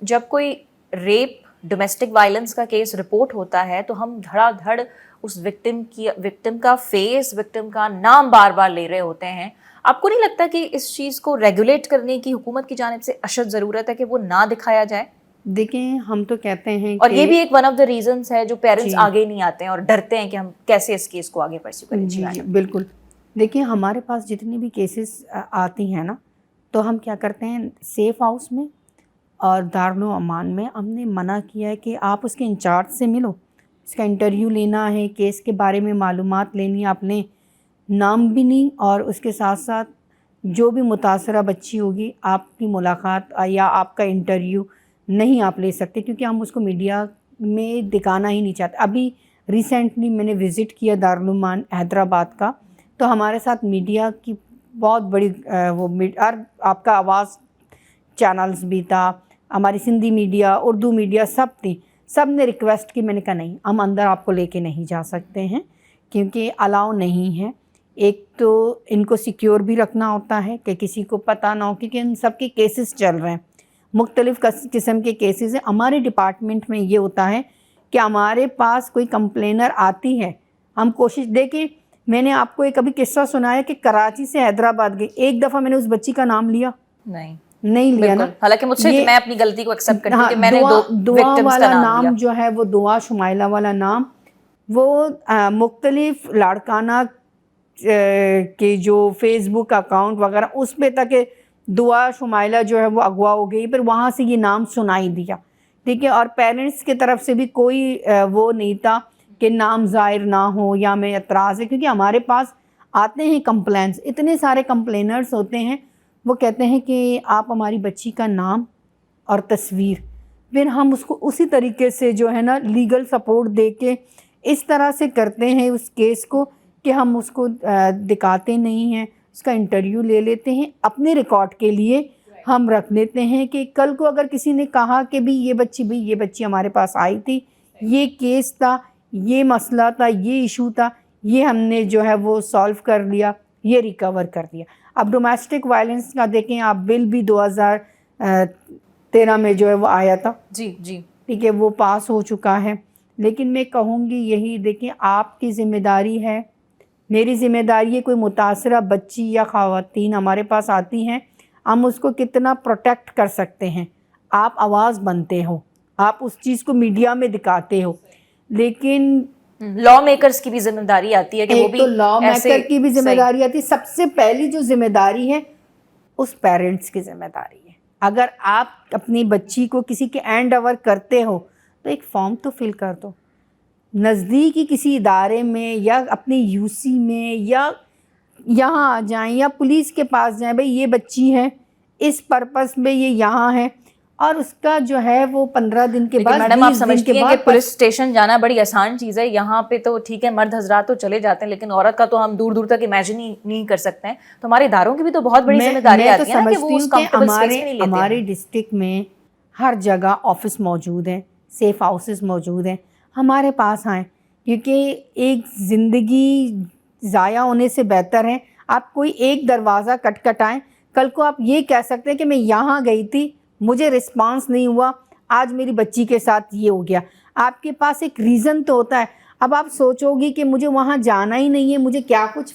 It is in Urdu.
جب کوئی ریپ ڈومیسٹک وائلنس کا کیس رپورٹ ہوتا ہے تو ہم دھڑا دھڑ اس وکٹم کا فیس، وکٹم کا نام بار بار لے رہے ہوتے ہیں. آپ کو نہیں لگتا کہ اس چیز کو ریگولیٹ کرنے کی حکومت کی جانب سے اشد ضرورت ہے کہ وہ نہ دکھایا جائے؟ دیکھیں ہم تو کہتے ہیں اور یہ بھی ایک ون آف دا ریزنس ہے جو پیرنٹس جی آگے نہیں آتے ہیں اور ڈرتے ہیں کہ ہم کیسے اس کیس کو آگے پرسیو کریں. جی بالکل. دیکھیں ہمارے پاس جتنی بھی کیسز آتی ہیں نا، تو ہم کیا کرتے ہیں، سیف ہاؤس میں اور دارالعمان میں ہم نے منع کیا ہے کہ آپ اس کے انچارج سے ملو، اس کا انٹرویو لینا ہے، کیس کے بارے میں معلومات لینی ہے. آپ نے نام بھی نہیں، اور اس کے ساتھ ساتھ جو بھی متاثرہ بچی ہوگی آپ کی ملاقات یا آپ کا انٹرویو نہیں آپ لے سکتے، کیونکہ ہم اس کو میڈیا میں دکھانا ہی نہیں چاہتے. ابھی ریسنٹلی میں نے وزٹ کیا دارالعمان حیدرآباد کا، تو ہمارے ساتھ میڈیا کی بہت بڑی اور آپ کا آواز چینلز بھی تھا، ہماری سندھی میڈیا، اردو میڈیا سب تھی. سب نے ریکویسٹ کی. میں نے کہا نہیں، ہم اندر آپ کو لے کے نہیں جا سکتے ہیں کیونکہ الاؤ نہیں ہے. ایک تو ان کو سیکیور بھی رکھنا ہوتا ہے کہ کسی کو پتہ نہ ہو، کیونکہ ان سب کے کیسز چل رہے ہیں، مختلف قسم کے کیسز ہیں. ہمارے ڈپارٹمنٹ میں یہ ہوتا ہے کہ ہمارے پاس کوئی کمپلینر آتی ہے، ہم کوشش دیکھیں. میں نے آپ کو ایک ابھی قصہ سنایا کہ کراچی سے حیدرآباد گئی، ایک دفعہ میں نے اس بچی کا نام لیا نہیں لیا نا. حالانکہ مجھ سے میں اپنی غلطی کو ایکسیپٹ کرتی ہوں کہ میں نے دعا والا نام جو ہے، وہ دعا شمائلہ والا نام، وہ مختلف لاڑکانہ کے جو فیس بک اکاؤنٹ وغیرہ اس پہ تک دعا شمائلہ جو ہے وہ اغوا ہو گئی. پھر وہاں سے یہ نام سنائی دیا، ٹھیک ہے. اور پیرنٹس کی طرف سے بھی کوئی وہ نہیں تھا کہ نام ظاہر نہ ہو یا میں اعتراض ہے، کیونکہ ہمارے پاس آتے ہیں کمپلینس، اتنے سارے کمپلینرز ہوتے ہیں. وہ کہتے ہیں کہ آپ ہماری بچی کا نام اور تصویر، پھر ہم اس کو اسی طریقے سے جو ہے نا لیگل سپورٹ دے کے اس طرح سے کرتے ہیں اس کیس کو کہ ہم اس کو دکھاتے نہیں ہیں، اس کا انٹرویو لے لیتے ہیں، اپنے ریکارڈ کے لیے ہم رکھ لیتے ہیں کہ کل کو اگر کسی نے کہا کہ بھی یہ بچی ہمارے پاس آئی تھی، یہ کیس تھا، یہ مسئلہ تھا، یہ ایشو تھا، یہ ہم نے جو ہے وہ سالو کر لیا، یہ ریکور کر دیا. اب ڈومیسٹک وائلنس کا دیکھیں آپ، بل بھی 2013 میں جو ہے وہ آیا تھا، جی ٹھیک ہے، وہ پاس ہو چکا ہے. لیکن میں کہوں گی یہی، دیکھیں آپ کی ذمہ داری ہے، میری ذمہ داری ہے، کوئی متاثرہ بچی یا خواتین ہمارے پاس آتی ہیں، ہم اس کو کتنا پروٹیکٹ کر سکتے ہیں. آپ آواز بنتے ہو، آپ اس چیز کو میڈیا میں دکھاتے ہو، لیکن لا میکرز کی بھی ذمہ داری آتی ہے کہ وہ بھی، ایک تو لا میکر کی بھی ذمہ داری آتی ہے. سب سے پہلی جو ذمہ داری ہے اس پیرنٹس کی ذمہ داری ہے. اگر آپ اپنی بچی کو کسی کے ہینڈ اوور کرتے ہو تو ایک فارم تو فل کر دو، نزدیکی کسی ادارے میں یا اپنی یو سی میں یا یہاں آ جائیں یا پولیس کے پاس جائیں، بھئی یہ بچی ہے، اس پرپس میں یہ یہاں ہے، اور اس کا جو ہے وہ 15 دن کے بعد، میڈم آپ 20 دن سمجھتی کے ہیں کہ بعد پولیس اسٹیشن جانا بڑی آسان چیز ہے؟ یہاں پہ تو ٹھیک ہے مرد حضرات تو چلے جاتے ہیں، لیکن عورت کا تو ہم دور دور تک امیجن ہی نہیں کر سکتے ہیں. تو ہمارے اداروں کی بھی تو بہت بڑی ذمہ داری آتی ہے نا کہ وہ اس کمفرٹیبل اسپیس میں نہیں لیتے ہیں. ہمارے ڈسٹرکٹ میں ہر جگہ آفس موجود ہیں، سیف ہاؤسز موجود ہیں، ہمارے پاس آئیں، کیونکہ ایک زندگی ضائع ہونے سے بہتر ہے آپ کوئی ایک دروازہ کٹائیں. کل کو آپ یہ کہہ سکتے ہیں کہ میں یہاں گئی تھی، مجھے رسپانس نہیں ہوا، آج میری بچی کے ساتھ یہ ہو گیا. آپ کے پاس ایک ریزن تو ہوتا ہے. اب آپ سوچو گی کہ مجھے وہاں جانا ہی نہیں ہے، مجھے کیا کچھ